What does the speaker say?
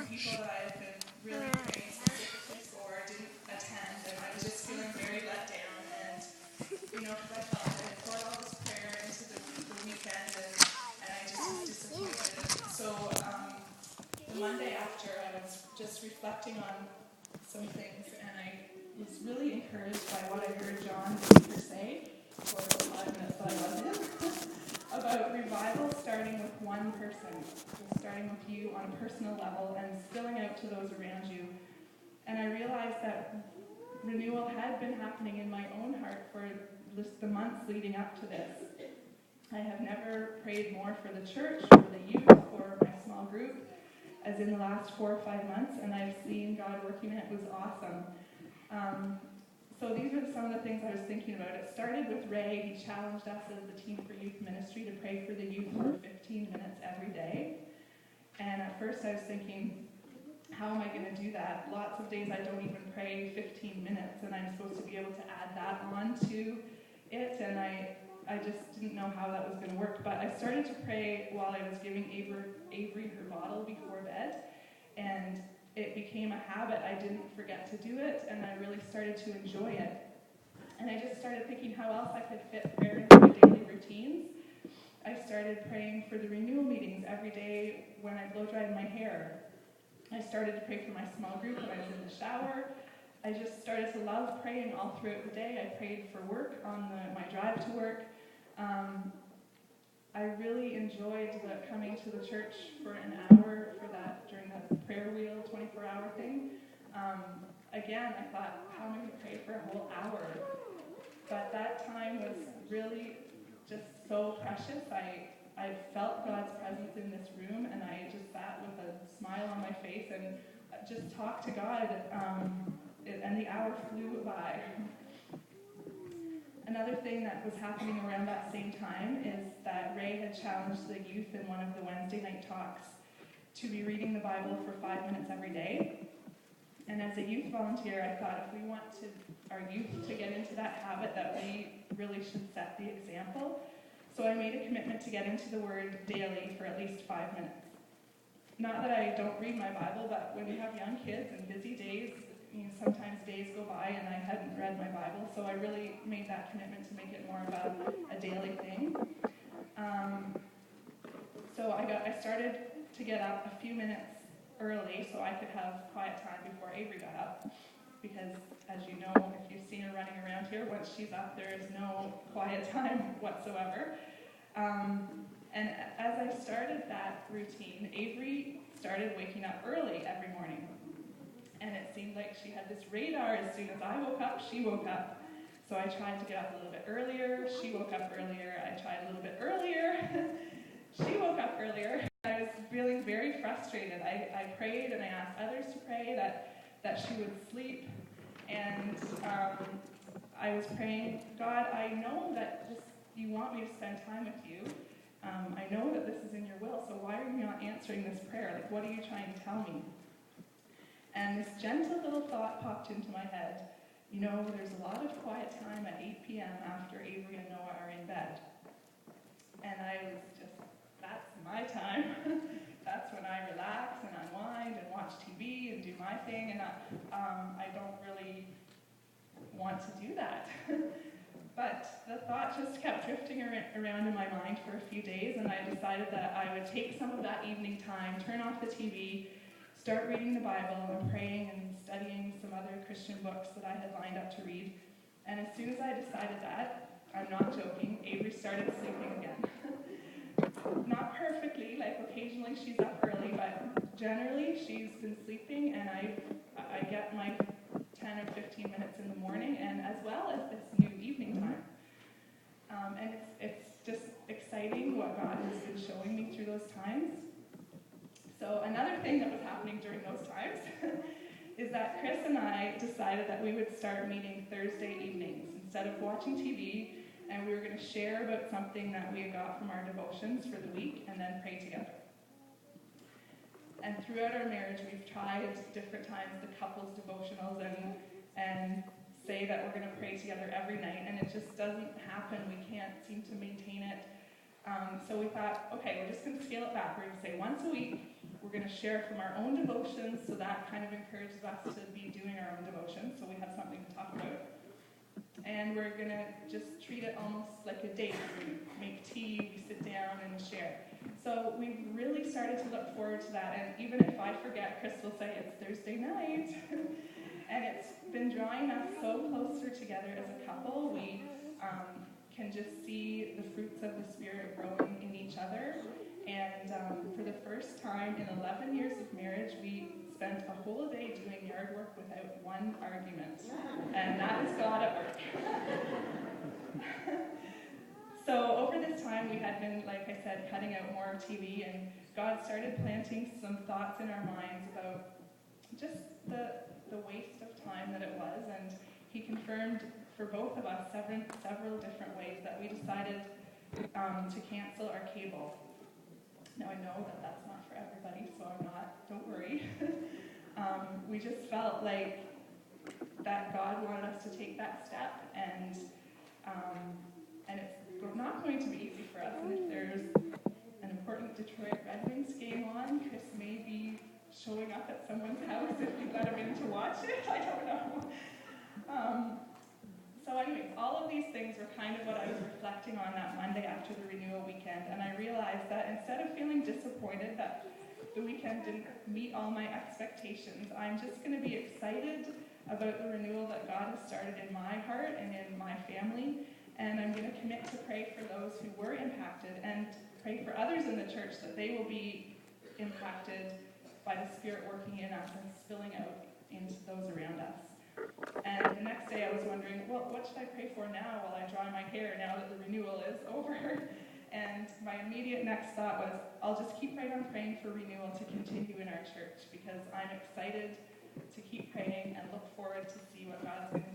some people that I had been really praying specifically for didn't attend, and I was just feeling very let down. And because I felt I had poured all this prayer into the weekend, and I just was disappointed. And so the Monday after, I was just reflecting on some things, and I was really encouraged by what I heard John Speaker say for the 5 minutes that I was in about revival starting with one person, so starting with you on a personal level and spilling out to those around you. And I realized that renewal had been happening in my own heart for just the months leading up to this. I have never prayed more for the church, for the youth, for my small group, as in the last 4 or 5 months, and I've seen God working, and it was awesome. So these are some of the things I was thinking about. It started with Ray. He challenged us as the Team for Youth Ministry to pray for the youth for 15 minutes every day. And at first I was thinking, how am I going to do that? Lots of days I don't even pray 15 minutes, and I'm supposed to be able to add that on to it, and I just didn't know how that was going to work. But I started to pray while I was giving Avery her bottle before bed, and it became a habit. I didn't forget to do it, and I really started to enjoy it. And I just started thinking how else I could fit prayer into my daily routines. I started praying for the renewal meetings every day when I blow dried my hair. I started to pray for my small group when I was in the shower. I just started to love praying all throughout the day. I prayed for work on my drive to work. I really enjoyed coming to the church for an hour for that during the prayer wheel 24-hour thing. Again, I thought, how am I going to pray for a whole hour? But that time was really just so precious. I felt God's presence in this room, and I just sat with a smile on my face and just talked to God, and the hour flew by. Another thing that was happening around that same time is that Ray had challenged the youth in one of the Wednesday night talks to be reading the Bible for 5 minutes every day. And as a youth volunteer, I thought if we want our youth to get into that habit, that we really should set the example. So I made a commitment to get into the Word daily for at least 5 minutes. Not that I don't read my Bible, but when you have young kids and busy days, sometimes days go by and I hadn't read my Bible, so I really made that commitment to make it more of a daily thing. So I started to get up a few minutes early so I could have quiet time before Avery got up, because as you know, if you've seen her running around here, once she's up there is no quiet time whatsoever. And as I started that routine, Avery started waking up early every morning. And it seemed like she had this radar. As soon as I woke up, she woke up. So I tried to get up a little bit earlier. She woke up earlier. I tried a little bit earlier. She woke up earlier. I was feeling very frustrated. I prayed and I asked others to pray that she would sleep. And I was praying, God, I know that you want me to spend time with you. I know that this is in your will, so why are you not answering this prayer? Like, what are you trying to tell me? And this gentle little thought popped into my head. There's a lot of quiet time at 8 p.m. after Avery and Noah are in bed. And I was just, that's my time. That's when I relax and unwind and watch TV and do my thing. And I don't really want to do that. But the thought just kept drifting around in my mind for a few days, and I decided that I would take some of that evening time, turn off the TV, start reading the Bible and praying and studying some other Christian books that I had lined up to read. And as soon as I decided that, I'm not joking, Avery started sleeping again. Not perfectly, like occasionally she's up early, but generally she's been sleeping, and I get my 10 or 15 minutes in the morning, and as well as this new evening time. And it's just exciting what God has been showing me through those times. So another thing that was happening during those times is that Chris and I decided that we would start meeting Thursday evenings instead of watching TV, and we were going to share about something that we had got from our devotions for the week and then pray together. And throughout our marriage, we've tried different times the couples devotionals and say that we're going to pray together every night, and it just doesn't happen. We can't seem to maintain it. So we thought, okay, we're just going to scale it back. We're going to say once a week, we're going to share from our own devotions, so that kind of encourages us to be doing our own devotions, so we have something to talk about. And we're going to just treat it almost like a date. We make tea, we sit down and share. So we've really started to look forward to that, and even if I forget, Chris will say it's Thursday night. And it's been drawing us so closer together as a couple. We can just see the fruits of the Spirit growing in each other. And for the first time in 11 years of marriage, we spent a whole day doing yard work without one argument. And that is God at work. So over this time, we had been, like I said, cutting out more TV, and God started planting some thoughts in our minds about just the waste of time that it was, and he confirmed for both of us several different ways that we decided to cancel our cable. Now I know that that's not for everybody, so don't worry. We just felt like that God wanted us to take that step, and it's not going to be easy for us, and if there's an important Detroit Red Wings game on, Chris may be showing up at someone's house if you let him in to watch it. I don't know. So anyways, all of these things were kind of what I was reflecting on that Monday after the renewal weekend, and I realized that instead of feeling disappointed that the weekend didn't meet all my expectations, I'm just going to be excited about the renewal that God has started in my heart and in my family, and I'm going to commit to pray for those who were impacted and pray for others in the church that they will be impacted by the Spirit working in us and spilling out into those around us. And the next day I was wondering, well, what should I pray for now while I dry my hair now that the renewal is over? And my immediate next thought was, I'll just keep right on praying for renewal to continue in our church, because I'm excited to keep praying and look forward to see what God's going to